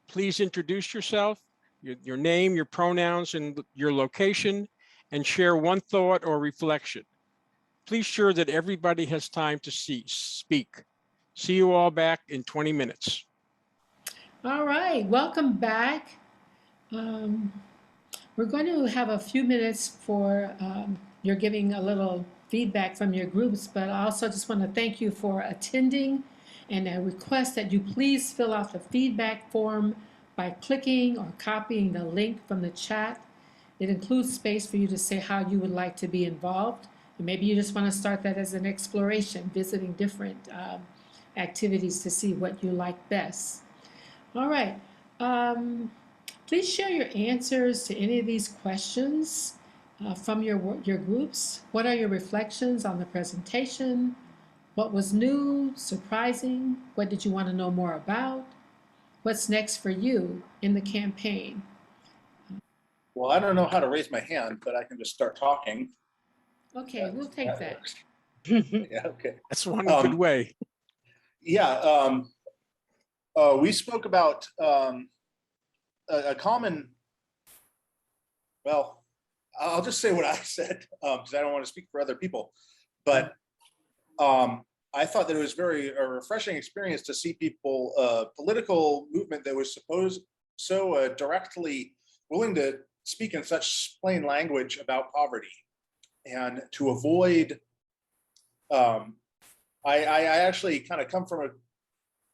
Please introduce yourself, your name, your pronouns, and your location, and share one thought or reflection. Please ensure that everybody has time to speak. See you all back in 20 minutes. All right, welcome back. We're going to have a few minutes for you're giving a little feedback from your groups, but I also just want to thank you for attending, and I request that you please fill out the feedback form by clicking or copying the link from the chat. It includes space for you to say how you would like to be involved. And maybe you just want to start that as an exploration, visiting different activities to see what you like best. All right. Please share your answers to any of these questions from your groups. What are your reflections on the presentation? What was new, surprising? What did you want to know more about? What's next for you in the campaign? Well, I don't know how to raise my hand, but I can just start talking. Okay, we'll take that. Yeah, okay. That's one good way. Yeah, we spoke about a common, well, I'll just say what I said because I don't want to speak for other people, but I thought that it was a refreshing experience to see people, political movement that was so directly willing to speak in such plain language about poverty and to avoid, I actually kind of come from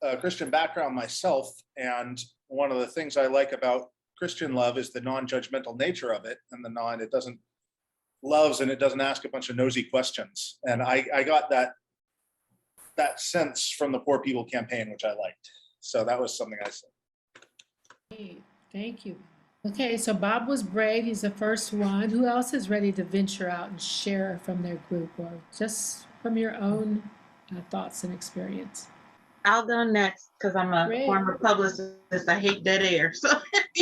a Christian background myself, and one of the things I like about Christian love is the non-judgmental nature of it, and it doesn't loves and it doesn't ask a bunch of nosy questions. And I got that sense from the Poor People Campaign, which I liked. So that was something I said. Thank you. Okay, so Bob was brave. He's the first one. Who else is ready to venture out and share from their group or just from your own thoughts and experience? I'll go next because I'm a former publicist. I hate dead air. So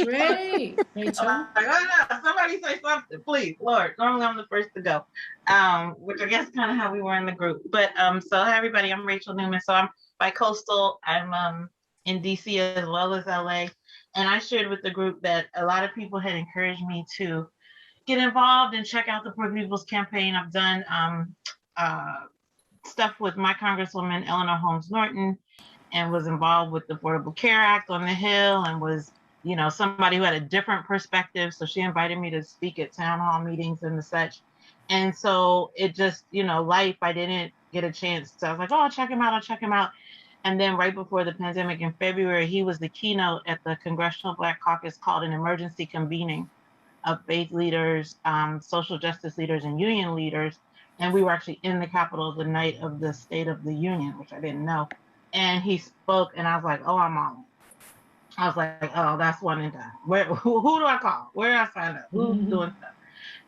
great, Rachel. Like, oh, no, somebody say something, please, Lord. Normally I'm the first to go, which I guess kind of how we were in the group. But so hi everybody, I'm Rachel Newman. So I'm bi-coastal. I'm in DC as well as LA, and I shared with the group that a lot of people had encouraged me to get involved and check out the Poor People's Campaign. I've done stuff with my Congresswoman Eleanor Holmes Norton, and was involved with the Affordable Care Act on the Hill, and was, you know, somebody who had a different perspective. So she invited me to speak at town hall meetings and the such. And so it just, you know, life, I didn't get a chance. So I was like, oh, I'll check him out. And then right before the pandemic in February, he was the keynote at the Congressional Black Caucus called an emergency convening of faith leaders, social justice leaders, and union leaders. And we were actually in the Capitol the night of the State of the Union, which I didn't know. And he spoke, and I was like, oh, I'm on it. I was like, oh, that's one and done. Who do I call? Where do I sign up? Who's doing stuff?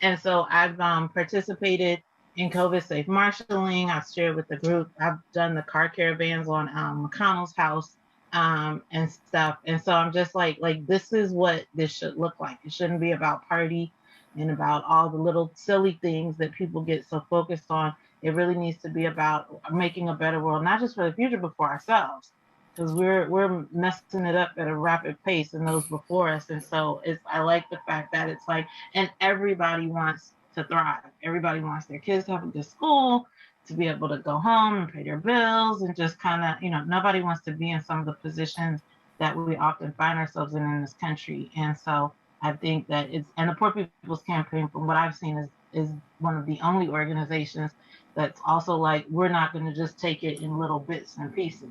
And so I've participated in COVID safe marshaling. I've shared with the group. I've done the car caravans on McConnell's house and stuff. And so I'm just like this is what this should look like. It shouldn't be about party and about all the little silly things that people get so focused on. It really needs to be about making a better world, not just for the future, but for ourselves, because we're messing it up at a rapid pace and those before us. And so I like the fact that it's like, and everybody wants to thrive. Everybody wants their kids to have a good school. to be able to go home and pay their bills and just kind of, nobody wants to be in some of the positions that we often find ourselves in this country. And so I think that and the Poor People's Campaign, from what I've seen, is one of the only organizations that's also like, we're not going to just take it in little bits and pieces.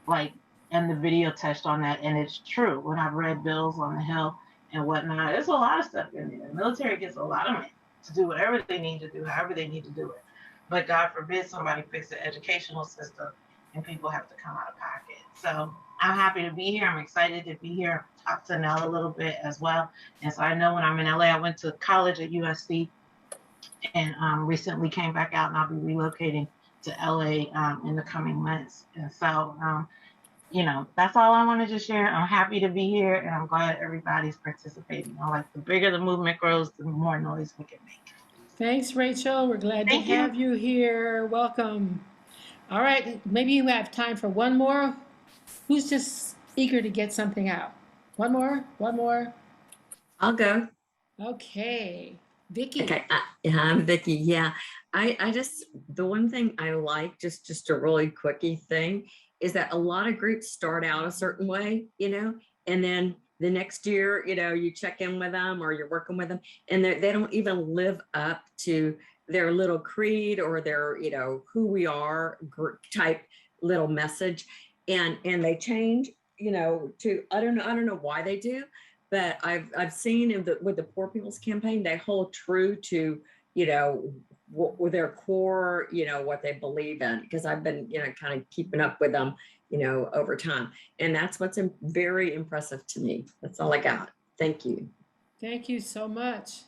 Like, and the video touched on that, and it's true. When I've read bills on the Hill and whatnot, there's a lot of stuff in there. The military gets a lot of money to do whatever they need to do, however they need to do it. But God forbid somebody fix the educational system and people have to come out of pocket. So I'm happy to be here. I'm excited to be here. Talk to Nell a little bit as well. And so I know when I'm in LA, I went to college at USC and recently came back out, and I'll be relocating to LA in the coming months. And so, that's all I wanted to share. I'm happy to be here, and I'm glad everybody's participating. Like, the bigger the movement grows, the more noise we can make. Thanks, Rachel. We're glad to have you here. Welcome. All right, maybe you have time for one more. Who's just eager to get something out? One more. I'll go. Okay, Vicki. Okay, I'm Vicki. Yeah, I just, the one thing I like, just a really quickie thing, is that a lot of groups start out a certain way, and then the next year, you check in with them or you're working with them, and they don't even live up to their little creed or their, who we are type little message, and they change, to I don't know why they do, but I've seen with the Poor People's Campaign, they hold true to with their core, what they believe in, because I've been kind of keeping up with them over time, and that's what's very impressive to me. That's all I got. Thank you. Thank you so much.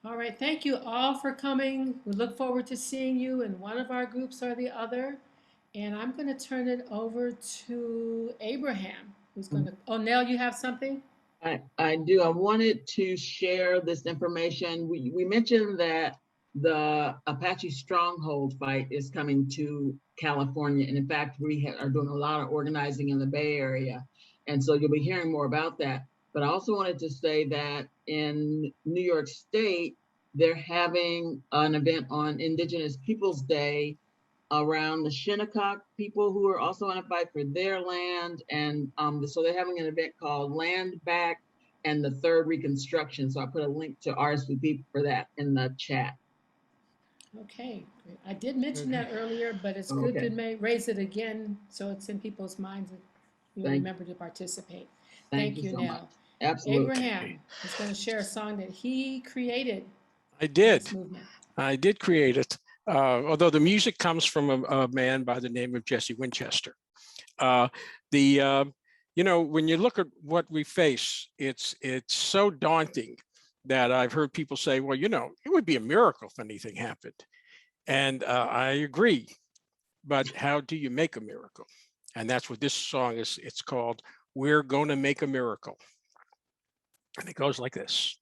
All right, thank you all for coming. We look forward to seeing you in one of our groups or the other. And I'm going to turn it over to Abraham, who's going to, oh, Nell, you have something? I do. I wanted to share this information. We mentioned that the Apache Stronghold fight is coming to California. And in fact, we are doing a lot of organizing in the Bay Area. And so you'll be hearing more about that. But I also wanted to say that in New York State, they're having an event on Indigenous Peoples Day around the Shinnecock people who are also on a fight for their land. And so they're having an event called Land Back and the Third Reconstruction. So I put a link to RSVP for that in the chat. Okay, great. I did mention that earlier, but it's good to raise it again so it's in people's minds and you remember to participate. Thank you, Nell. Absolutely. Abraham is going to share a song that he created. I did create it. Although the music comes from a man by the name of Jesse Winchester. When you look at what we face, it's so daunting that I've heard people say, well, it would be a miracle if anything happened. And I agree, but how do you make a miracle? And that's what this song is. It's called We're Gonna Make a Miracle. And it goes like this.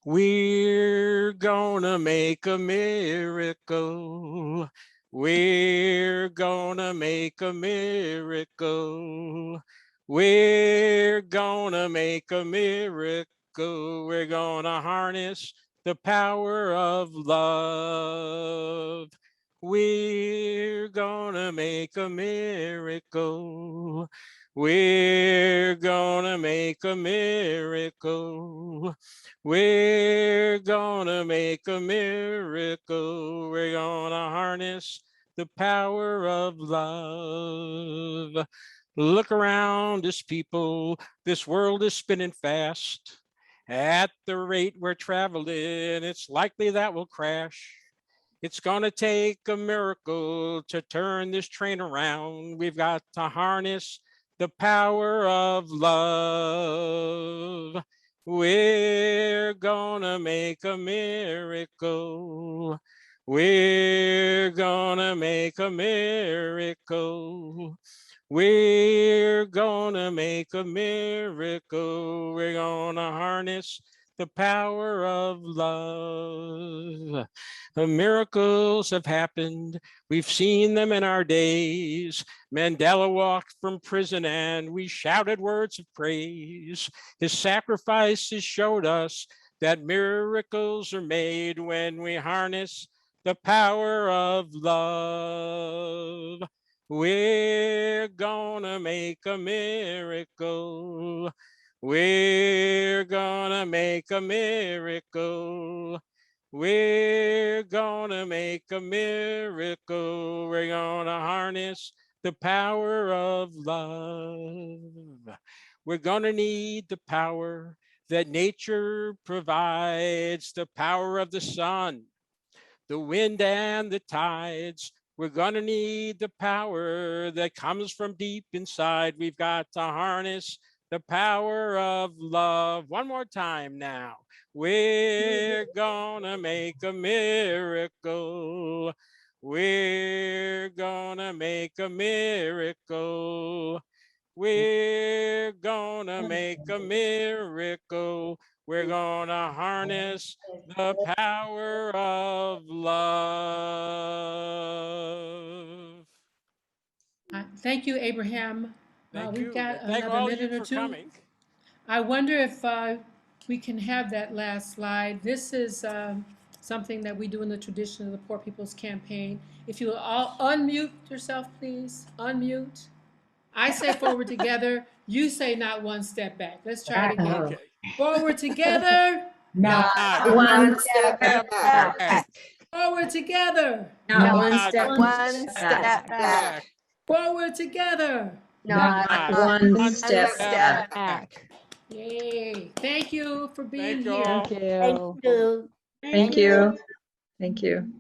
We're gonna make a miracle. We're gonna make a miracle. We're gonna make a miracle. We're gonna harness the power of love. We're gonna make a miracle. We're gonna make a miracle. We're gonna make a miracle. We're gonna harness the power of love. Look around us, people. This world is spinning fast. At the rate we're traveling, it's likely that we'll crash. It's gonna take a miracle to turn this train around. We've got to harness the power of love. We're gonna make a miracle. We're gonna make a miracle. We're gonna make a miracle. We're gonna harness the power of love. The miracles have happened. We've seen them in our days. Mandela walked from prison and we shouted words of praise. His sacrifices showed us that miracles are made when we harness the power of love. We're gonna make a miracle. We're gonna make a miracle. We're gonna make a miracle. We're gonna harness the power of love. We're gonna need the power that nature provides, the power of the sun, the wind and the tides. We're gonna need the power that comes from deep inside. We've got to harness the power of love. One more time now. We're gonna make a miracle. We're gonna make a miracle. We're gonna make a miracle. We're gonna harness the power of love. Thank you, Abraham. Thank We've you. got Thank another all minute you or for two. coming. I wonder if we can have that last slide. This is something that we do in the tradition of the Poor People's Campaign. If you will all unmute yourself, please. Unmute. I say forward together. You say not one step back. Let's try it again. Okay. Forward together. Not one step back. Forward together. Not one step One step back. Forward together. Not one step step back. Yay. Thank you for being Thank you here. all. Thank you. Thank you. Thank you.